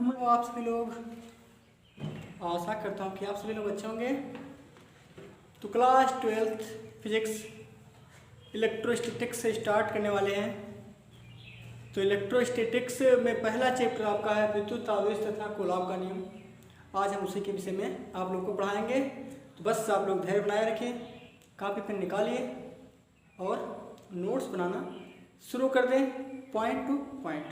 मैं आप सभी लोग आशा करता हूँ कि आप सभी लोग अच्छे होंगे। तो क्लास 12th फिजिक्स इलेक्ट्रोस्टैटिक्स से स्टार्ट करने वाले हैं। तो इलेक्ट्रोस्टैटिक्स में पहला चैप्टर आपका है विद्युत आवेश तथा कूलॉम का नियम। आज हम उसी के विषय में आप लोग को पढ़ाएंगे। तो बस आप लोग धैर्य बनाए रखें, कापी पेन निकालिए और नोट्स बनाना शुरू कर दें पॉइंट टू पॉइंट।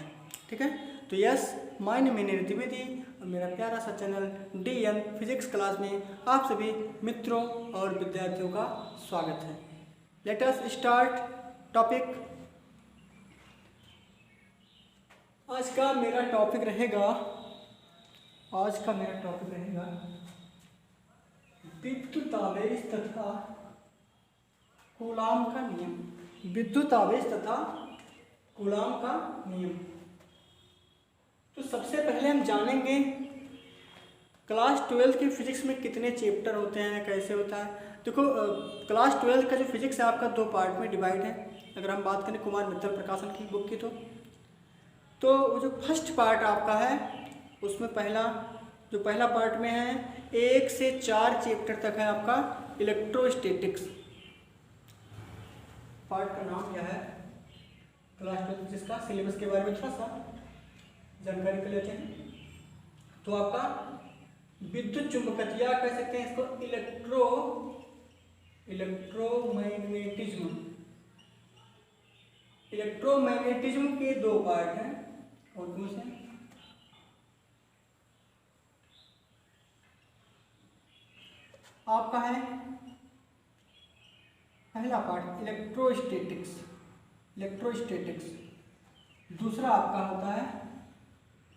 ठीक है। तो यस, माय नेम है द्विवेदी और मेरा प्यारा सा चैनल DN फिजिक्स क्लास में आप सभी मित्रों और विद्यार्थियों का स्वागत है। Let us start topic. आज का मेरा टॉपिक रहेगा विद्युत आवेश तथा कूलॉम का नियम। विद्युत आवेश तथा कूलॉम का नियम। तो सबसे पहले हम जानेंगे क्लास 12 की फिजिक्स में कितने चैप्टर होते हैं, कैसे होता है। देखो, क्लास 12 का जो फिजिक्स है आपका 2 पार्ट में डिवाइड है। अगर हम बात करें कुमार मित्तल प्रकाशन की बुक की तो जो फर्स्ट पार्ट आपका है उसमें पहला पार्ट में है 1 से 4 चैप्टर तक है आपका इलेक्ट्रोस्टैटिक्स। पार्ट का नाम क्या है क्लास 12 जिसका सिलेबस के बारे में थोड़ा सा जानकारी कर लेते हैं। तो आपका विद्युत चुंबकत्व कह सकते हैं इसको, इलेक्ट्रोमैग्नेटिज्म के 2 पार्ट हैं। और कौन से? आपका है पहला पार्ट इलेक्ट्रोस्टैटिक्स। दूसरा आपका होता है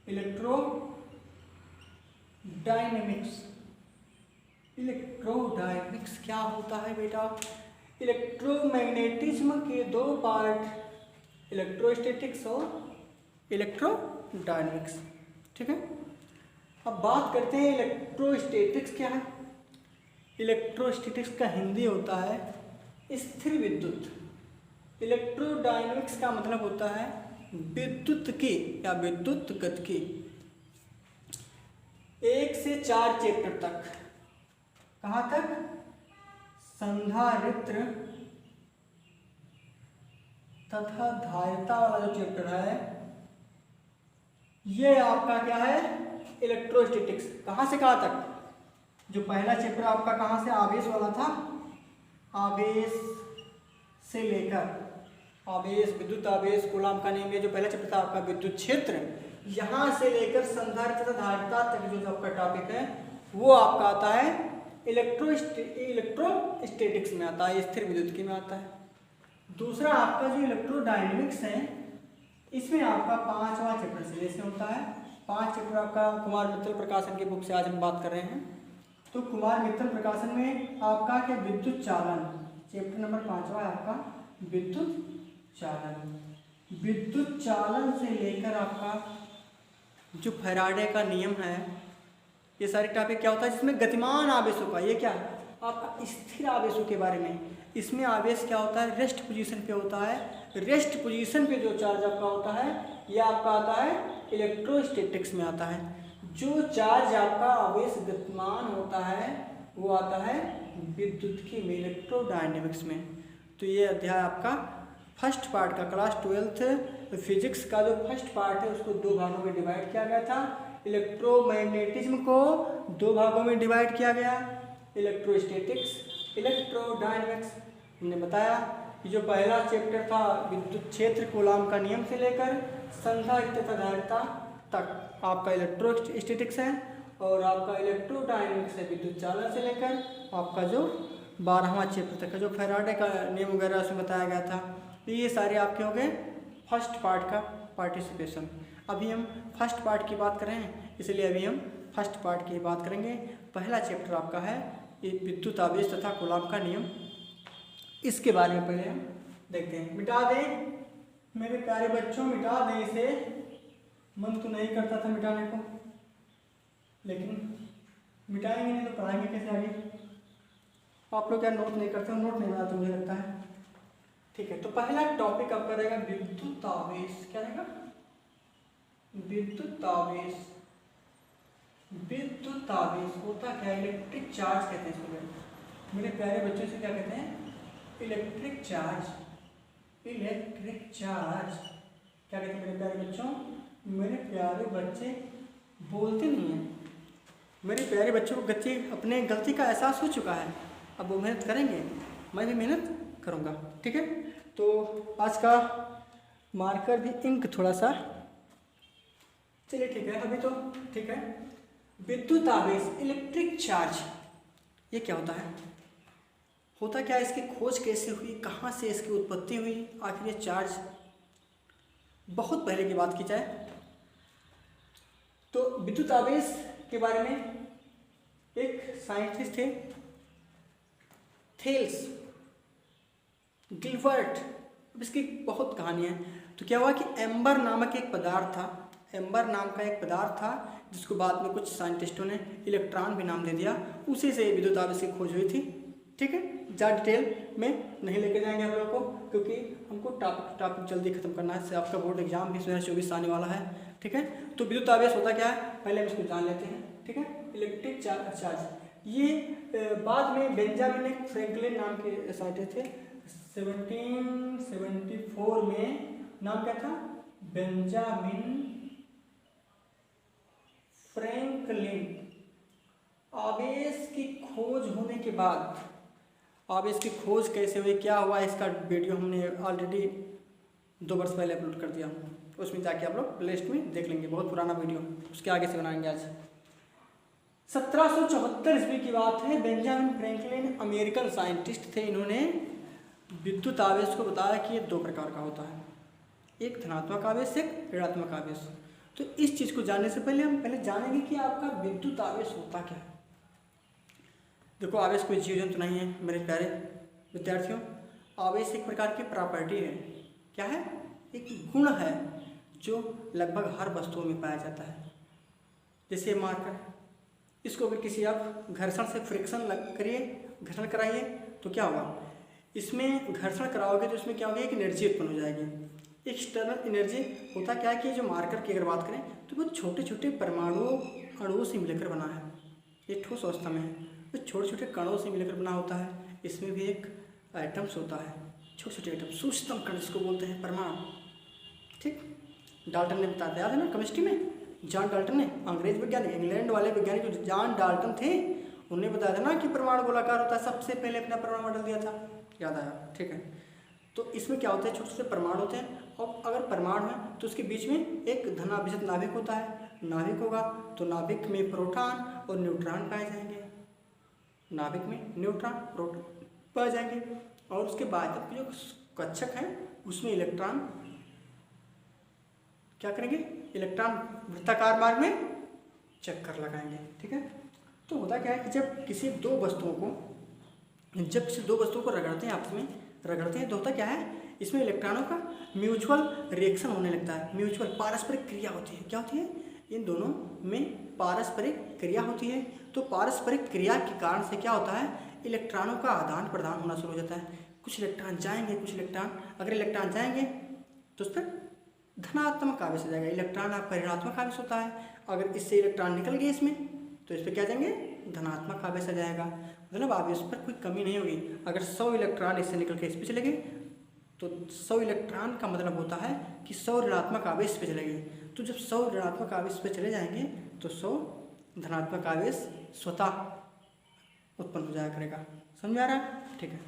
इलेक्ट्रोडायनेमिक्स क्या होता है बेटा? इलेक्ट्रोमैग्नेटिज्म के 2 पार्ट इलेक्ट्रोस्टैटिक्स और इलेक्ट्रोडायनेमिक्स। ठीक है। अब बात करते हैं इलेक्ट्रोस्टैटिक्स क्या है। इलेक्ट्रोस्टैटिक्स का हिंदी होता है स्थिर विद्युत। इलेक्ट्रोडायनेमिक्स का मतलब होता है विद्युत की या विद्युत गति की। 1 से 4 चैप्टर तक, कहाँ तक? संधारित्र तथा धारिता वाला जो चैप्टर है ये आपका क्या है? इलेक्ट्रोस्टैटिक्स। कहाँ से कहाँ तक? जो पहला चैप्टर आपका कहाँ से आवेश वाला था, आवेश से लेकर विद्युत आवेश कूलॉम का नियम, ये जो पहला चैप्टर था आपका विद्युत क्षेत्र, यहाँ से लेकर संधारित्र तथा धारिता तक जो आपका टॉपिक है वो आपका आता है इलेक्ट्रोस्टैटिक्स में आता है, स्थिर विद्युत में आता है। दूसरा आपका जो इलेक्ट्रोडायनेमिक्स है इसमें आपका 5वां चैप्टर से होता है। 5 चैप्टर आपका कुमार मित्तल प्रकाशन की बुक से आज हम बात कर रहे हैं। तो कुमार मित्तल प्रकाशन में आपका क्या? विद्युत चालन। चैप्टर नंबर 5वां है आपका विद्युत चालन। विद्युत चालन से लेकर आपका जो फैराडे का नियम है, ये सारे टॉपिक क्या होता है जिसमें गतिमान आवेशों का, ये क्या है आपका स्थिर आवेशों के बारे में। इसमें आवेश क्या होता है? रेस्ट पोजीशन पे होता है। रेस्ट पोजीशन पे जो चार्ज आपका होता है ये आपका आता है इलेक्ट्रोस्टैटिक्स में आता है। जो चार्ज आपका आवेश गतिमान होता है वो आता है विद्युत्की में, इलेक्ट्रोडायनेमिक्स में। तो ये अध्याय आपका फर्स्ट पार्ट का क्लास 12th फिजिक्स का जो फर्स्ट पार्ट है उसको 2 भागों में डिवाइड किया गया था। इलेक्ट्रोमैग्नेटिज्म को 2 भागों में डिवाइड किया गया, इलेक्ट्रोस्टैटिक्स, इलेक्ट्रोडायनेमिक्स। हमने बताया कि जो पहला चैप्टर था विद्युत क्षेत्र कूलॉम का नियम से लेकर संधारित्र तथा धारिता तक आपका इलेक्ट्रोस्टैटिक्स है, और आपका इलेक्ट्रोडायनेमिक्स है विद्युत चालन से लेकर आपका जो 12वां चैप्टर तक है, जो फैराडे का नियम वगैरह उसमें बताया गया था। तो ये सारे आपके हो गए फर्स्ट पार्ट का पार्टिसिपेशन। अभी हम फर्स्ट पार्ट की बात कर रहे हैं, इसलिए अभी हम फर्स्ट पार्ट की बात करेंगे। पहला चैप्टर आपका है ये विद्युत आवेश तथा कूलॉम का नियम। इसके बारे में पहले हम देखते हैं। मिटा दें मेरे प्यारे बच्चों, मिटा दें इसे। मन तो नहीं करता था मिटाने को, लेकिन मिटाएंगे नहीं तो पढ़ाएंगे कैसे आगे। आप लोग क्या नोट नहीं करते हो? नोट नहीं बनाते मुझे लगता है। ठीक है, तो पहला टॉपिक आपका रहेगा विद्युत आवेश। क्या रहेगा? विद्युत आवेश विद्युत आवेश होता क्या है? इलेक्ट्रिक चार्ज कहते हैं इसको। मेरे प्यारे बच्चों से क्या कहते हैं? Electric charge. इलेक्ट्रिक चार्ज क्या कहते हैं मेरे प्यारे बच्चों? मेरे प्यारे बच्चे बोलते नहीं हैं। मेरे प्यारे बच्चों को बच्चे अपने गलती का एहसास हो चुका है, अब वो मेहनत करेंगे, मैं भी मेहनत करूँगा। ठीक है, तो आज का मार्कर भी इंक थोड़ा सा, चलिए ठीक है, अभी तो ठीक है। विद्युत आवेश, इलेक्ट्रिक चार्ज, ये क्या होता है? होता क्या है? इसकी खोज कैसे हुई, कहाँ से इसकी उत्पत्ति हुई, आखिर ये चार्ज? बहुत पहले की बात की जाए तो विद्युत आवेश के बारे में एक साइंटिस्ट थे, थेल्स गिलबर्ट। अब इसकी बहुत कहानियाँ हैं। तो क्या हुआ कि एम्बर नामक एक पदार्थ था, एम्बर नाम का एक पदार्थ था जिसको बाद में कुछ साइंटिस्टों ने इलेक्ट्रॉन भी नाम दे दिया, उसी से विद्युत आवेश की खोज हुई थी। ठीक है, ज़्यादा डिटेल में नहीं लेके जाएंगे हम लोग को, क्योंकि हमको टॉपिक जल्दी खत्म करना है, आपका बोर्ड एग्जाम भी 2024 आने वाला है। ठीक है, तो विद्युत आवेश होता क्या है पहले हम इसको जान लेते हैं। ठीक है, इलेक्ट्रिक चार्ज ये बाद में बेंजामिन फ्रैंकलिन नाम के साइंटिस्ट थे, 1774 में, नाम क्या था? Benjamin Franklin. आवेश की खोज होने के बाद, आवेश की खोज कैसे हुई, क्या हुआ, इसका वीडियो हमने ऑलरेडी 2 वर्ष पहले अपलोड कर दिया, उसमें जाके आप लोग प्लेलिस्ट में देख लेंगे, बहुत पुराना वीडियो, उसके आगे से बनाएंगे आज। 1774 ईस्वी की बात है, बेंजामिन फ्रैंकलिन अमेरिकन साइंटिस्ट थे, इन्होंने विद्युत आवेश को बताया कि ये 2 प्रकार का होता है, एक धनात्मक आवेश, एक ऋणात्मक आवेश। तो इस चीज़ को जानने से पहले हम जानेंगे कि आपका विद्युत आवेश होता क्या है। देखो, आवेश कोई जीव जंतु नहीं है मेरे प्यारे विद्यार्थियों, आवेश एक प्रकार की प्रॉपर्टी है। क्या है? एक गुण है जो लगभग हर वस्तुओं में पाया जाता है। जैसे मार्कर, इसको अगर किसी आप घर्षण से फ्रिक्शन करिए, घर्षण कराइए, तो क्या होगा? इसमें घर्षण कराओगे तो इसमें क्या होगा? एक एनर्जी उत्पन्न हो जाएगी, एक्सटर्नल एनर्जी। होता क्या है कि जो मार्कर की अगर बात करें तो वो छोटे छोटे परमाणुओं अणुओं से मिलकर बना है, ये ठोस अवस्था में है, तो छोटे छोटे कणों से मिलकर बना होता है। इसमें भी एक एटम्स होता है, छोटे छोटे एटम, सूक्ष्मतम कण जिसको बोलते हैं परमाणु। ठीक, डाल्टन ने बताया, याद है ना केमिस्ट्री में, जॉन डाल्टन ने, अंग्रेज वैज्ञानिक, इंग्लैंड वाले वैज्ञानिक जो जॉन डाल्टन थे, उन्होंने बताया था ना कि परमाणु गोलाकार होता है, सबसे पहले अपना परमाणु मॉडल दिया था, याद आया? ठीक है, तो इसमें क्या होता है? छोटे छोटे परमाणु होते हैं, और अगर परमाणु है तो उसके बीच में एक धनाभिजित नाभिक होता है, नाभिक होगा तो नाभिक में प्रोटॉन और न्यूट्रॉन पाए जाएंगे, नाभिक में न्यूट्रॉन प्रोटॉन पाए जाएंगे, और उसके बाद जो कक्षक है उसमें इलेक्ट्रॉन क्या करेंगे? इलेक्ट्रॉन वृत्ताकार मार्ग में चक्कर लगाएंगे। ठीक है, तो होता क्या है कि जब किसी दो वस्तुओं को रगड़ते हैं, आपस में रगड़ते हैं, तो होता क्या है? इसमें इलेक्ट्रॉनों का म्यूचुअल रिएक्शन होने लगता है, म्यूचुअल पारस्परिक क्रिया होती है। क्या होती है? इन दोनों में पारस्परिक क्रिया होती है। तो पारस्परिक क्रिया के कारण से क्या होता है? इलेक्ट्रॉनों का आदान प्रदान होना शुरू हो जाता है। कुछ इलेक्ट्रॉन जाएंगे, कुछ इलेक्ट्रॉन, अगर इलेक्ट्रॉन जाएंगे तो उस पर धनात्मक आवेश हो जाएगा, इलेक्ट्रॉन आपका ऋणात्मक आवेश होता है। अगर इससे इलेक्ट्रॉन निकल गए इसमें तो इस पर क्या जाएंगे? धनात्मक आवेश आ जाएगा, मतलब आवेश पर कोई कमी नहीं होगी। अगर 100 इलेक्ट्रॉन इससे निकल के इस पर चले गए तो 100 इलेक्ट्रॉन का मतलब होता है कि 100 ऋणात्मक आवेश पे चले गए। तो जब 100 ऋणात्मक आवेश पे चले जाएंगे तो 100 धनात्मक आवेश स्वतः उत्पन्न हो जाया करेगा। समझ में आ रहा है? ठीक है,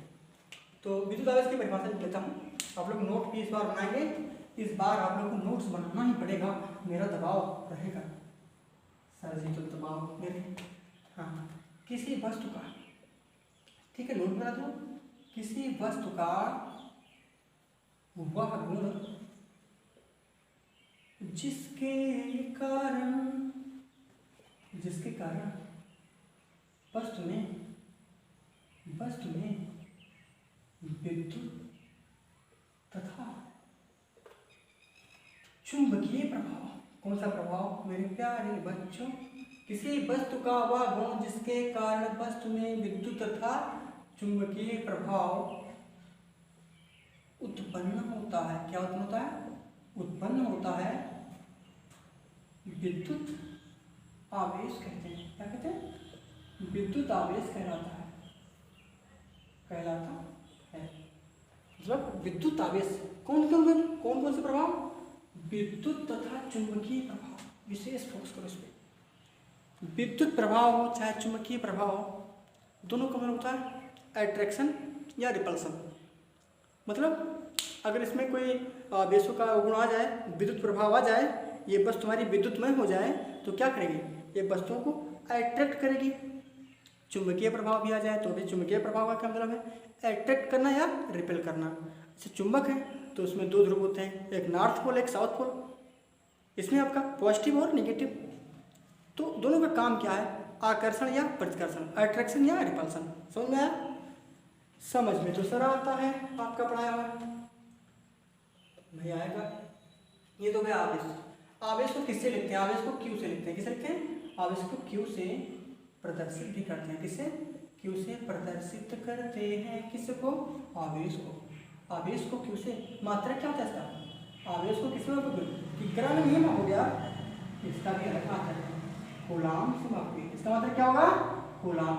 तो विद्युत आवेश की परिभाषा लिख लेता हूँ, आप लोग नोट भी इस बार बनाएंगे। इस बार आप लोग को नोट्स बनाना ही पड़ेगा, मेरा दबाव रहेगा, सर जी तो दबाव मेरे। हाँ, किसी वस्तु का, ठीक है, नोट बना दो, किसी वस्तु का वह गुण जिसके कारण वस्तु में विद्युत तथा चुंबकीय प्रभाव। कौन सा प्रभाव मेरे प्यारे बच्चों? किसी वस्तु का वह गुण जिसके कारण वस्तु में विद्युत तथा चुंबकीय प्रभाव उत्पन्न होता है। क्या उत्पन्न होता है? उत्पन्न होता है विद्युत आवेश कहते हैं। क्या कहते हैं? विद्युत आवेश कहलाता है, मतलब विद्युत आवेश कौन कौन से प्रभाव? विद्युत तथा चुंबकीय प्रभाव, विशेष फोकस करो इस पे। विद्युत प्रभाव हो चाहे चुंबकीय प्रभाव हो, दोनों का मतलब होता है अट्रैक्शन या रिपल्सन। मतलब अगर इसमें कोई आवेशों का गुण आ जाए, विद्युत प्रभाव आ जाए, ये वस्तु तुम्हारी विद्युतमय हो जाए तो क्या करेगी? ये वस्तुओं को अट्रैक्ट करेगी। चुंबकीय प्रभाव भी आ जाए तो भी चुंबकीय प्रभाव का क्या मतलब है? अट्रैक्ट करना या रिपेल करना। जैसे चुंबक है तो उसमें दो ध्रुव होते हैं, एक नॉर्थ पोल एक साउथ पोल। इसमें आपका पॉजिटिव और निगेटिव, तो दोनों का काम क्या है? आकर्षण या प्रतिकर्षण, अट्रैक्शन या रिपल्सन। समझ में आया? समझ में तो सारा आता है आपका पढ़ाया हुआ नहीं आएगा। ये तो गया आवेश। आवेश को किससे लिखते हैं? आवेश को क्यू से लिखते हैं। किससे लिखते हैं? आवेश को क्यू से प्रदर्शित भी करते हैं। किससे? क्यू से प्रदर्शित करते हैं। किसको? आवेश को। आवेश को क्यू से। मात्रा क्या होता है इसका? आवेश को किससे मापोगे? किग्रा में नहीं मापोगे आप, इसका भी अलग मात्रा है, कूलाम से मापोगे। इसका मात्रा क्या होगा? कूलाम।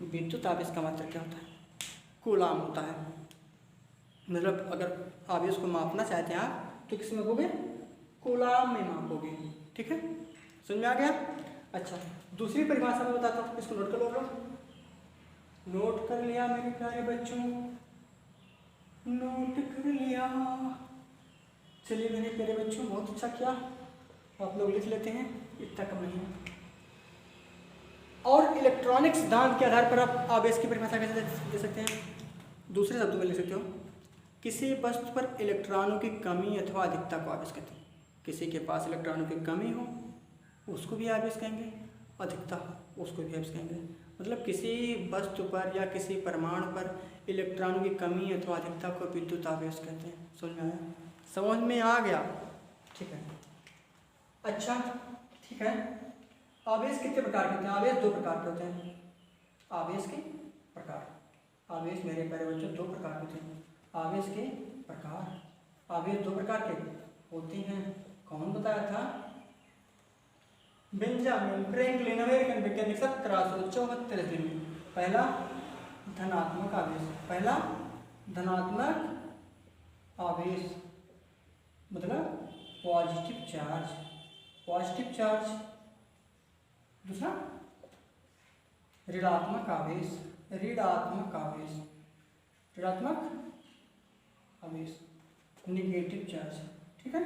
विद्युत आवेश का मात्रा क्या होता है? कूलाम होता है। मतलब अगर आवेश को मापना चाहते हैं आप तो किसमें मापोगे? कूलाम में मापोगे। ठीक है, समझ में आ गया? अच्छा, दूसरी परिभाषा में बताता हूँ, इसको नोट कर लो। नोट कर लिया मेरे प्यारे बच्चों? नोट कर लिया? चलिए मेरे प्यारे बच्चों, बहुत अच्छा किया। आप लोग लिख लेते हैं, इतना कम नहीं है। और इलेक्ट्रॉनिक सिद्धांत के आधार पर आप आवेश की परिभाषा कैसे दे सकते हैं? दूसरे शब्दों में लिख सकते हो, किसी वस्तु पर इलेक्ट्रॉनों की कमी अथवा अधिकता को आवेश कहते हैं। किसी के पास इलेक्ट्रॉनों की कमी हो उसको भी आवेश कहेंगे, अधिकता हो उसको भी आवेश कहेंगे। मतलब किसी वस्तु पर या किसी परमाणु पर इलेक्ट्रॉनों की कमी अथवा अधिकता को विद्युत आवेश कहते हैं। समझ में आया? समझ में आ गया? ठीक है। अच्छा ठीक है, आवेश कितने प्रकार के होते हैं? आवेश दो प्रकार के होते हैं। आवेश के प्रकार, आवेश मेरे प्यारे बच्चों दो प्रकार के होते हैं। आवेश के प्रकार, आवेश दो प्रकार के होते हैं। कौन बताया था? बेंजामिन फ्रैंकलिन, अमेरिकन वैज्ञानिक, 1774 में। पहला धनात्मक आवेश, पहला धनात्मक आवेश मतलब पॉजिटिव चार्ज, पॉजिटिव चार्ज। दूसरा ऋणात्मक आवेश, ऋणात्मक आवेश, ऋणात्मक आवेश, निगेटिव चार्ज। ठीक है।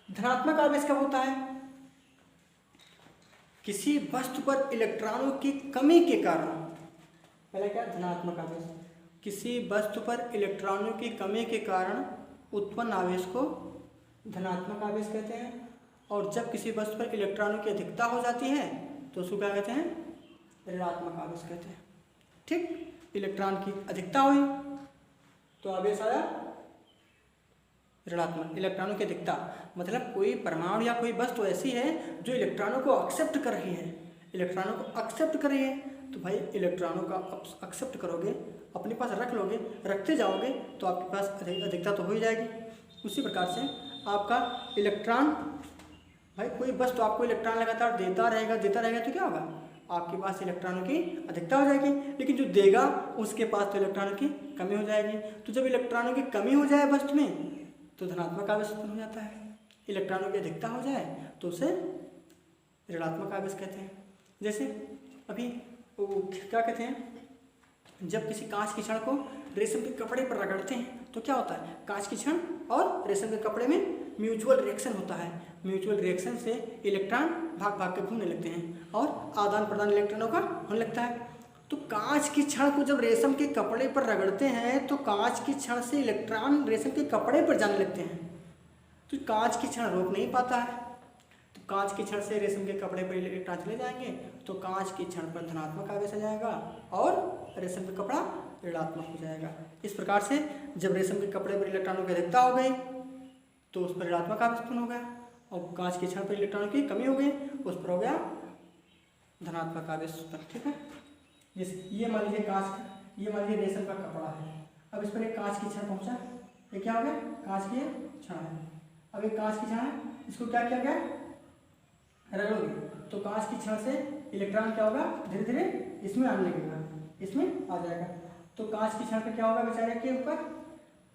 धनात्मक आवेश कब होता है? किसी वस्तु पर इलेक्ट्रॉनों की कमी के कारण। पहला क्या? धनात्मक आवेश। किसी वस्तु पर इलेक्ट्रॉनों की कमी के कारण उत्पन्न आवेश को धनात्मक आवेश कहते हैं। और जब किसी वस्तु पर इलेक्ट्रॉनों की अधिकता हो जाती है तो उसको क्या कहते हैं? ऋणात्मक आवेश कहते हैं। ठीक, इलेक्ट्रॉन की अधिकता हुई तो आवेश आया ऋणात्मक। इलेक्ट्रॉनों की अधिकता मतलब कोई परमाणु या कोई वस्तु ऐसी है जो इलेक्ट्रॉनों को एक्सेप्ट कर रही है, इलेक्ट्रॉनों को एक्सेप्ट कर रही है, तो भाई इलेक्ट्रॉनों का एक्सेप्ट करोगे, अपने पास रख लोगे, रखते जाओगे तो आपके पास अधिकता तो हो ही जाएगी। उसी प्रकार से आपका इलेक्ट्रॉन, भाई कोई वस्तु आपको इलेक्ट्रॉन लगातार देता रहेगा तो क्या होगा? आपके पास इलेक्ट्रॉनों की अधिकता हो जाएगी, लेकिन जो देगा उसके पास तो इलेक्ट्रॉनों की कमी हो जाएगी। तो जब इलेक्ट्रॉनों की कमी हो जाए वस्तु में तो धनात्मक आवेश उत्पन्न हो जाता है। इलेक्ट्रॉनों की अधिकता हो जाए तो उसे ऋणात्मक आवेश कहते हैं। जैसे अभी वो क्या कहते हैं, जब किसी कांच की छड़ को रेशम के कपड़े पर रगड़ते हैं तो क्या होता है? कांच की छड़ और रेशम के कपड़े में म्यूचुअल रिएक्शन होता है। म्यूचुअल रिएक्शन से इलेक्ट्रॉन भाग भाग के घूमने लगते हैं और आदान प्रदान इलेक्ट्रॉनों का होने लगता है। तो कांच की छड़ को जब रेशम के कपड़े पर रगड़ते हैं तो कांच की छड़ से इलेक्ट्रॉन रेशम के कपड़े पर जाने लगते हैं, तो कांच की छड़ रोक नहीं पाता है। तो कांच की छड़ से रेशम के कपड़े पर इलेक्ट्रॉन चले जाएंगे तो कांच की छड़ पर धनात्मक आवेश आ जाएगा और रेशम का कपड़ा ऋणात्मक हो जाएगा। इस प्रकार से जब रेशम के कपड़े पर इलेक्ट्रॉनों की अधिकता हो गई तो उस पर ऋणात्मक आवेश उत्पन्न हो गया, और कांच की छड़ पर इलेक्ट्रॉनों की कमी हो गई उस पर हो गया धनात्मक आवेश उत्पन्न। ठीक है। जैसे ये मान लीजिए कांच, ये मान लीजिए रेशम का कपड़ा है, अब इस पर एक कांच की छड़ पहुंचा, ये क्या हो गया? कांच की छड़ है। अब एक कांच की छड़ है, इसको क्या किया गया? रगड़ोगे तो कांच की छड़ से इलेक्ट्रॉन क्या होगा, धीरे धीरे इसमें आने लगेगा, इसमें आ जाएगा। तो कांच की छड़ पे क्या होगा बेचारे के ऊपर,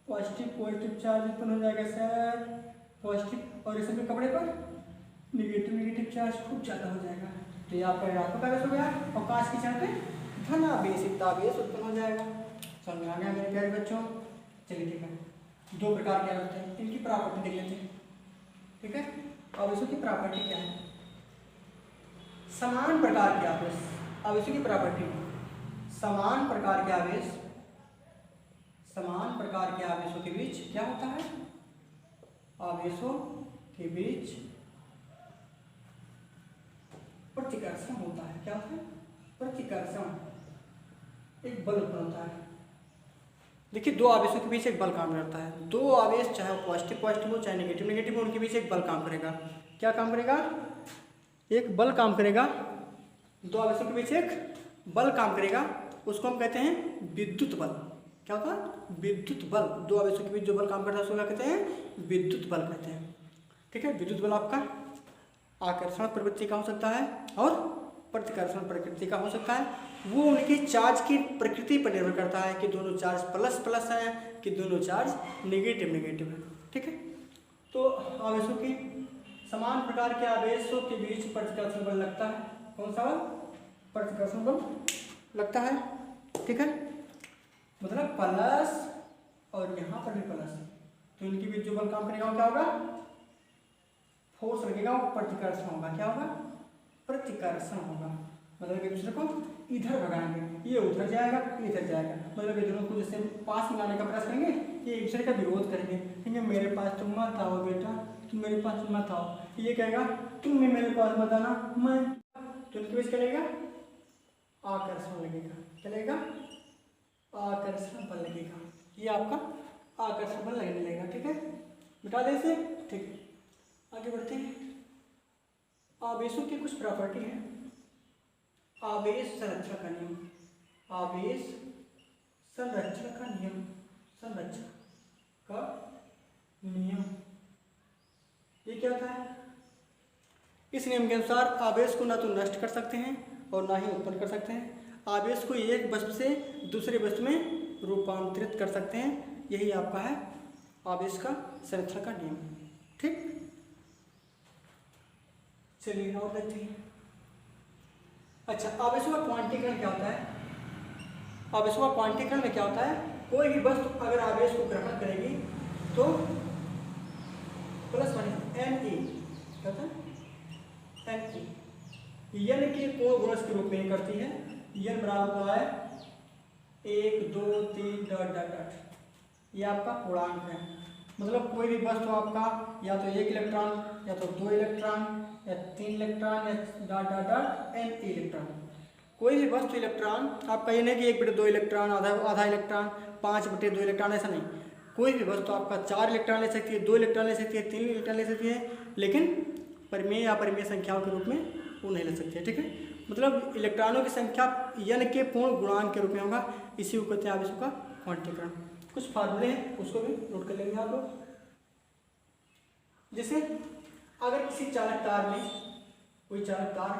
पॉजिटिव चार्ज उत्पन्न हो जाएगा सर, पॉजिटिव, और इस कपड़े पर नेगेटिव चार्ज खूब ज़्यादा हो जाएगा। तो ये आपका ऋणात्मक आवेश हो गया, और कांच की छड़ पे धनावेशित आवेश उत्पन्न हो जाएगा। समझ में आ गया मेरे प्यारे बच्चों? चलिए ठीक है, दो प्रकार के आवेश हैं, इनकी प्रॉपर्टी देख लेते हैं। ठीक है, आवेशों की प्रॉपर्टी क्या है? समान प्रकार के आवेश, आवेशों की प्रॉपर्टी, समान प्रकार के आवेश, समान प्रकार के आवेशों के बीच क्या होता है, आवेशों के बीच प्रतिकर्षण होता है। क्या होता है? प्रतिकर्षण, एक बल उत्पन्न होता है। देखिए, दो आवेशों के बीच एक बल काम करता है। दो आवेश चाहे पॉजिटिव पॉजिटिव हो चाहे नेगेटिव नेगेटिव हो, उनके बीच एक बल काम करेगा। क्या काम करेगा? एक बल काम करेगा। दो आवेशों के बीच एक बल काम करेगा, उसको हम कहते हैं विद्युत बल। क्या होता है? विद्युत बल। दो आवेशों के बीच जो बल काम करता है उसको क्या कहते हैं? विद्युत बल कहते हैं। ठीक है, विद्युत बल आपका आकर्षण प्रवृत्ति का हो सकता है और प्रतिकर्षण प्रकृति का हो सकता है। वो उनकी चार्ज की प्रकृति पर निर्भर करता है कि दोनों चार्ज प्लस प्लस हैं कि दोनों चार्ज नेगेटिव नेगेटिव है। ठीक है, तो आवेशों की, समान प्रकार के आवेशों के बीच प्रतिकर्षण बल लगता है। कौन सा बल? प्रतिकर्षण बल लगता है। ठीक है, मतलब प्लस और यहाँ पर भी प्लस, तो इनके बीच जो बल काम करेगा वो क्या होगा? फोर्स लगेगा, वो प्रतिकर्षण होगा। क्या होगा? प्रतिकर्षण होगा। मतलब एक दूसरे को इधर भगाएंगे, ये उधर जाएगा, इधर जाएगा। मतलब ये दोनों को जैसे पास में लाने का प्रयास करेंगे, ये एक दूसरे का विरोध करेंगे। कहेंगे मेरे पास तुम मत आओ बेटा, तुम मेरे पास मत आओ। ये कहेगा तुम भी मेरे पास मत आना, मैं, तो इनके बीच चलेगा आकर्षण लगेगा। चलेगा आकर्षण बल लगेगा। ये आपका आकर्षण बल लगने लगेगा। ठीक है, मिटा दे इसे। ठीक, आगे बढ़ते हैं। आवेशों की कुछ प्रॉपर्टी है। आवेश संरक्षण का नियम, आवेश संरक्षण का नियम, संरक्षण का नियम, ये क्या होता है? इस नियम के अनुसार आवेश को ना तो नष्ट कर सकते हैं और ना ही उत्पन्न कर सकते हैं। आवेश को एक वस्तु से दूसरे वस्तु में रूपांतरित कर सकते हैं। यही आपका है आवेश का संरक्षण का नियम। ठीक, चलिए और देखते हैं। अच्छा, आवेशों का क्वांटीकरण क्या होता है? आवेशों का क्वांटीकरण में क्या होता है? कोई भी वस्तु अगर आवेश को ग्रहण करेगी तो प्लस माइनस एन ई, क्या होता है? एन ई, एन के कोण गुणज के रूप में करती है। एन बराबर होता है 1 2 3 डॉट डॉट डॉट, ये आपका पूर्णांक है। मतलब कोई भी वस्तु आपका या तो 1 इलेक्ट्रॉन या तो 2 इलेक्ट्रॉन या 3 इलेक्ट्रॉन या dot dot dot an electron, कोई भी वस्तु इलेक्ट्रॉन आपका, ये नहीं कि 1/2 इलेक्ट्रॉन, आधा इलेक्ट्रॉन, 5/2 इलेक्ट्रॉन, ऐसा नहीं। कोई भी वस्तु आपका 4 इलेक्ट्रॉन ले सकती है, 2 इलेक्ट्रॉन ले सकती है, 3 इलेक्ट्रॉन ले सकती है, लेकिन परिमेय या परिमेय संख्याओं के रूप में वो नहीं ले सकती है। ठीक है, मतलब इलेक्ट्रॉनों की संख्या n के पूर्ण गुणांक के रूप में होगा। इसी को कहते हैं आवेशों का क्वांटीकरण। कुछ फार्मूले हैं, उसको भी नोट कर लेंगे आप लोग। जैसे अगर किसी चालक तार में, कोई चालक तार,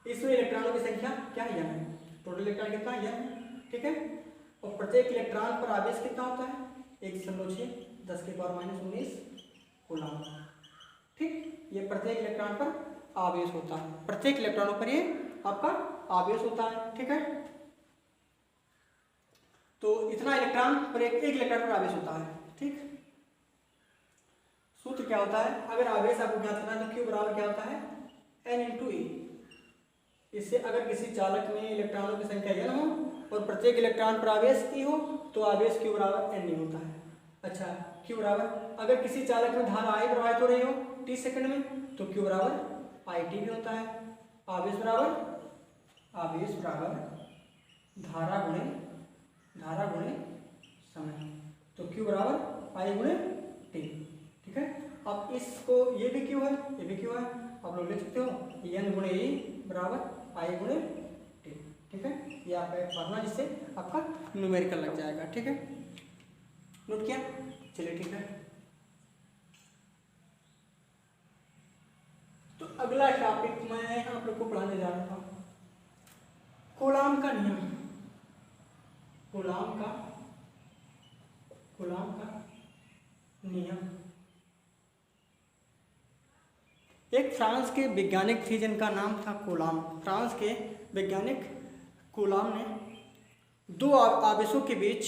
इसमें इलेक्ट्रॉनों की संख्या क्या है? n है। टोटल इलेक्ट्रॉन कितना है? n। ठीक है, और प्रत्येक इलेक्ट्रॉन पर आवेश कितना होता है? 1.6 10⁻⁻19 कूलम। ठीक, ये प्रत्येक इलेक्ट्रॉन पर आवेश होता है। प्रत्येक इलेक्ट्रॉनों पर ये आपका आवेश होता है। ठीक है, तो इतना इलेक्ट्रॉन पर एक इलेक्ट्रॉन पर आवेश होता है। ठीक, सूत्र क्या होता है? अगर आवेश आपको ज्ञात करना है तो Q बराबर क्या होता है? N × E। इससे अगर किसी चालक में इलेक्ट्रॉनों की संख्या n हो और प्रत्येक इलेक्ट्रॉन पर आवेश E हो तो आवेश Q बराबर N होता है। अच्छा, Q बराबर, अगर किसी चालक में धारा I प्रवाहित हो रही हो t सेकंड में तो Q बराबर IT भी होता है। आवेश बराबर धारा गुणे समय, तो Q बराबर I × T। ठीक है, अब इसको, ये भी Q है, ये भी Q है, आप लोग लिख सकते हो N × E बराबर I × T। ठीक है, ये आपका एक फार्मूला जिससे आपका न्यूमेरिकल लग जाएगा। ठीक है, नोट किया? चलिए ठीक है, तो अगला टॉपिक मैं आप लोग को पढ़ाने जा रहा था कूलाम का नियम। कूलाम का नियम। एक फ्रांस के वैज्ञानिक थे जिनका नाम था कूलाम। फ्रांस के वैज्ञानिक कूलाम ने दो आवेशों के बीच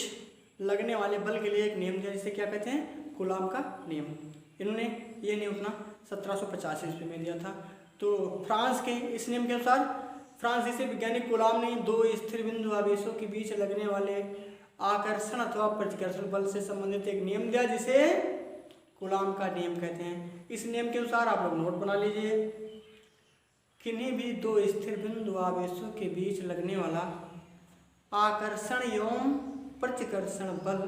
लगने वाले बल के लिए एक नियम दिया जिसे क्या कहते हैं, कूलाम का नियम। इन्होंने ये नियम अपना 1785 ईस्वी में दिया था। तो फ्रांस के इस नियम के अनुसार फ्रांसीसी से वैज्ञानिक कूलाम ने दो स्थिर बिंदु आवेशों के बीच लगने वाले आकर्षण अथवा प्रतिकर्षण बल से संबंधित एक नियम दिया जिसे कूलाम का नियम कहते हैं। इस नियम के अनुसार आप लोग नोट बना लीजिए, किन्हीं भी दो स्थिर बिंदु आवेशों के बीच लगने वाला आकर्षण एवं प्रतिकर्षण बल,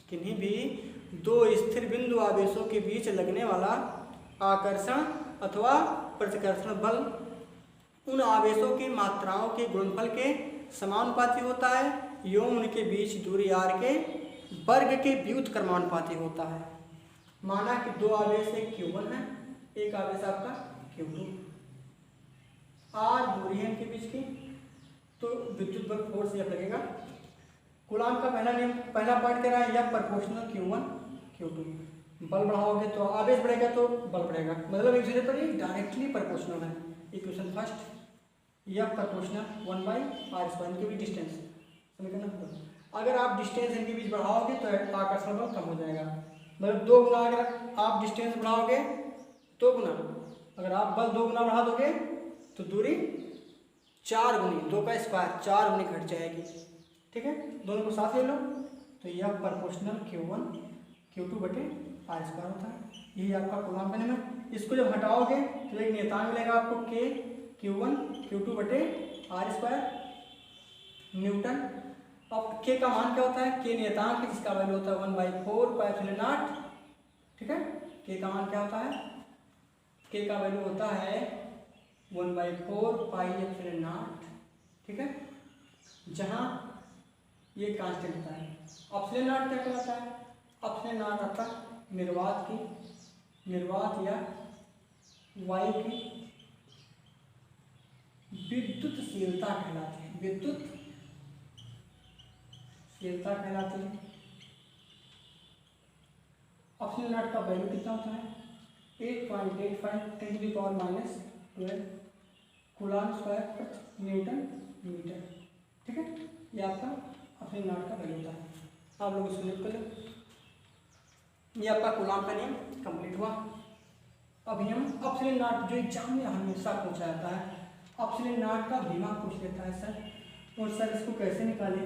किन्हीं भी दो स्थिर बिंदु आवेशों के बीच लगने वाला आकर्षण अथवा प्रतिकर्षण बल उन आवेशों की मात्राओं के गुणनफल के समानुपाती होता है एवं उनके बीच दूरी r के वर्ग के व्युत्क्रमानुपाती होता है। माना कि दो आवेश एक Q1 है, एक आवेश आपका Q2, r दूरी है इनके बीच की, तो विद्युत बल फोर्स F लगेगा। कूलाम का पहला नियम, पहला पार्ट कह रहा है F प्रोपोर्शनल Q1 Q2। बल बढ़ाओगे तो आवेश बढ़ेगा तो बल बढ़ेगा, मतलब एक दूसरे पर ही डायरेक्टली प्रोपोर्शनल है। Equation first, F proportional 1/r², इनके बीच डिस्टेंस समीकरण। अगर आप डिस्टेंस इनके बीच बढ़ाओगे तो आकर्षण बल कम हो जाएगा, मतलब 2 गुना। अगर आप डिस्टेंस बढ़ाओगे 2 गुना, अगर आप बल 2 गुना बढ़ा दोगे तो दूरी 4 गुनी, 2 का स्क्वायर 4 गुनी घट जाएगी। ठीक है, दोनों को साथ ले लो तो यह प्रोपोर्शनल Q1 Q2/r² होता है। यही आपका कूलाम का नियम है। इसको जब हटाओगे तो एक नियतांक मिलेगा आपको K Q1 Q2/r² न्यूटन। अब K का मान क्या होता है, K नियतांक है जिसका वैल्यू होता है 1/4πε0। ठीक है, K का मान क्या होता है, K का वैल्यू होता है 1/4πε0। ठीक है, जहां ये कांस्टेंट होता है। ε0 क्या कहलाता है, ε0 आपका निर्वात या वायु की विद्युतशीलता कहलाती है। विद्युतशीलता कहलाती है। ε0 का वैल्यू कितना होता है, 8.85 10⁻⁻12 कूलाम स्क्वायर न्यूटन मीटर। ठीक है, ये आपका ε0 का वैल्यू होता है। आप लोग इसको लिख कर लो। ये आपका कूलाम का नियम कंप्लीट हुआ। अभी हम ε0 जो एग्जाम में हमेशा पूछा जाता है, ε0 का बीमा पूछ लेता है सर, और सर इसको कैसे निकालें।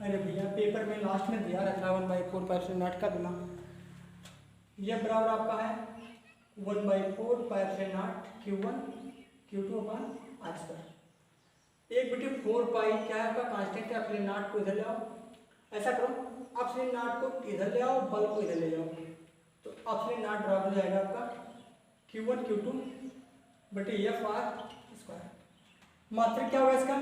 अरे भैया पेपर में लास्ट में दिया रहता है 1/4πε0 का बीमा। यह बराबर आपका है 1/4πε0 Q1 Q2/r²। 1/4π क्या है आपका कांस्टेंट है। ε0 को इधर ले आओ, ऐसा करो ε0 को इधर ले आओ, बल को इधर ले जाओ, तो ε0 बराबर हो जाएगा आपका Q1 Q2/F/r²। मात्रक क्या होगा इसका,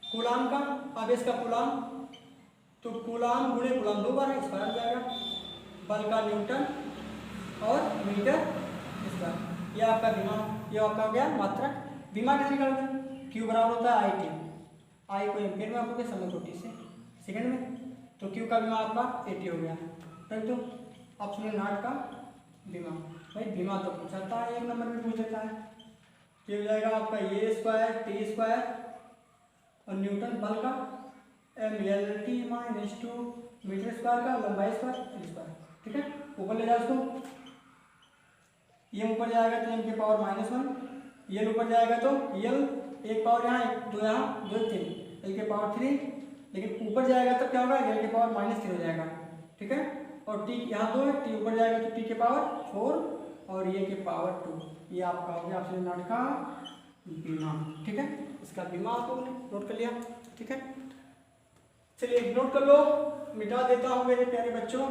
कूलाम का, आवेश का कूलाम, तो कूलाम गुणे कूलाम 2 बार है, स्क्वायर हो जाएगा। बल का न्यूटन और मीटर स्क्वायर। ये आपका बीमा, ये आपका हो गया मात्रक। बीमा कैसे निकालोगे, Q बराबर होता है IT, I को एम्पियर में आपको समय को T से सेकंड में, तो Q का बीमा आपका 80 हो गया। तब तो ε0 का बीमा, भाई बीमा तो पूछता है, 1 नंबर में पूछ देता है। ये हो जाएगा आपका A² T² और न्यूटन बल का mLT - 2 मीटर स्क्वायर का लंबाई स्क्वायर L²। ठीक है, ऊपर ले जाओ इसको, ये ऊपर जाएगा तो m के पावर -1, ये ऊपर जाएगा तो l, एक पावर यहाँ 2 यहाँ 2 3, l के पावर 3, लेकिन ऊपर जाएगा तब क्या होगा, l के पावर -3 हो जाएगा। ठीक है, और t यहाँ 2 है, t ऊपर जाएगा तो t के पावर 4 और ये के पावर 2। ये आपका हो गया ε0 का बीमा। ठीक है, इसका बीमा आपको नोट कर लिया। ठीक है, चलिए नोट कर लो, मिटा देता हूँ मेरे प्यारे बच्चों।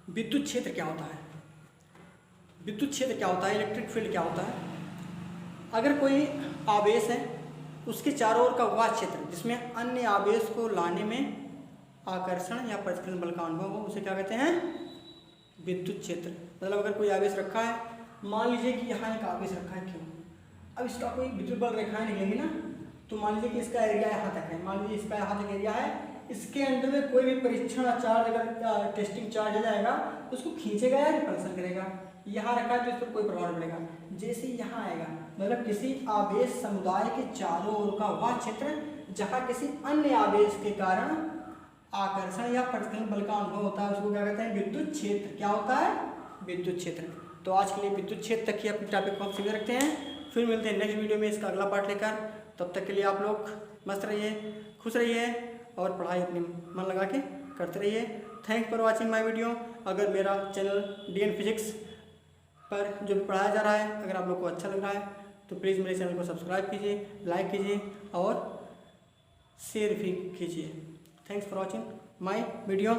विद्युत क्षेत्र क्या होता है, विद्युत क्षेत्र क्या होता है, इलेक्ट्रिक फील्ड क्या होता है। अगर कोई आवेश है, उसके चारों ओर का वह क्षेत्र जिसमें अन्य आवेश को लाने में आकर्षण या प्रतिकर्षण बल का अनुभव हो उसे क्या कहते हैं? विद्युत क्षेत्र। मतलब अगर कोई आवेश रखा है, मान लीजिए कि यहाँ एक आवेश रखा है, क्यों, अब इसका कोई विद्युत बल रेखाएं निकलेंगी ना, तो मान लीजिए कि इसका एरिया यहाँ तक है, मान लीजिए इसका यहाँ तक एरिया है, इसके अंदर में कोई भी परीक्षण चार्ज अगर टेस्टिंग चार्ज आ जाएगा तो उसको खींचेगा या रिपल्सन करेगा। यहाँ रखा है तो इस पर कोई प्रभाव नहीं पड़ेगा। जैसे यहाँ आएगा, मतलब किसी आवेश समुदाय के चारों ओर का वह क्षेत्र जहाँ किसी अन्य आवेश के कारण आकर्षण या प्रतिकर्षण बल का अनुभव होता है उसको क्या कहते हैं? विद्युत क्षेत्र। क्या होता है? विद्युत क्षेत्र। तो आज के लिए विद्युत क्षेत्र तक ही अपने टॉपिक को हम सीमित रखते हैं। फिर मिलते हैं नेक्स्ट वीडियो में इसका अगला पार्ट लेकर। तब तक के लिए आप लोग मस्त रहिए, खुश रहिए और पढ़ाई अपनी मन लगा के करते रहिए। Thanks for watching my video. अगर मेरा चैनल DN फिजिक्स पर जो भी पढ़ाया जा रहा है अगर आप लोग को अच्छा लग रहा है तो प्लीज़ मेरे चैनल को सब्सक्राइब कीजिए, लाइक कीजिए और शेयर भी कीजिए। Thanks for watching my video.